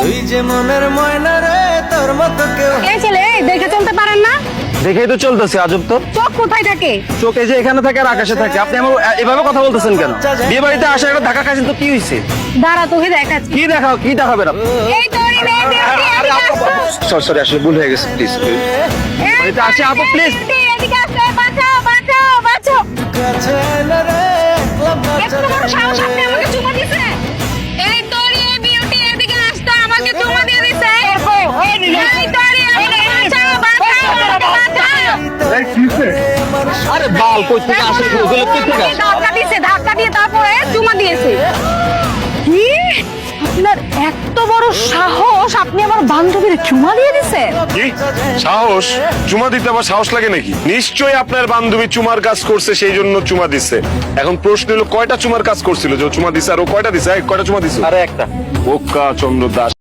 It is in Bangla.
তুই যে মনের ময়না রে, তোর মতো কেউ। এই ছেলে, দেখে চলতে পারেন না? দেখেই তো চলতেছে, আজব তো। চোখ কোথায় থাকে? চোখ এই যে এখানে থাকে আর আকাশে থাকে। আপনি আমার এভাবে কথা বলতেছেন কেন? বিয়ে বাড়িতে আসা একটা ধাক্কা খাইছেন তো কি হয়েছে? দাঁড়া, তোকে দেখাচ্ছি। কি দেখাবেন আপনি? এই তো রে, সরি আসলে ভুল হয়ে গেছে, প্লিজ। বাড়িতে আসে আপু, প্লিজ। এদিকে আসো, বাঁচাও, বাঁচাও, বাঁচাও। কাছে এলো রে, এত বড় সাহস, আপনি আমাকে চুমা দিছে? এই তো রে, বিউটি, এদিকে আসতো, আমাকে চুমা দিয়ে দিছে। এই তো রে, আমাকে বাঁচাও, বাঁচাও, আমাকে বাঁচাও। আরে বাল কই থেকে আসে এগুলো? কই থেকে আসে? ধাক্কা দিয়ে তারপরে চুমা দিয়েছে। কি? আপনার এত বড় সাহস, আপনি আমার বান্ধবীর চুমা দিয়ে দিছেন? কি সাহস? চুমা দিতে আবার সাহস লাগে নাকি? নিশ্চয়ই আপনার বান্ধবী চুমার কাজ করছে, সেই জন্য চুমা দিচ্ছে। এখন প্রশ্ন হলো কয়টা চুমার কাজ করছিল যে ও চুমা দিছে, আর ও কয়টা দিছে? কয়টা চুমা দিছে? আরে একটা। বোকা চন্দ্র দাস।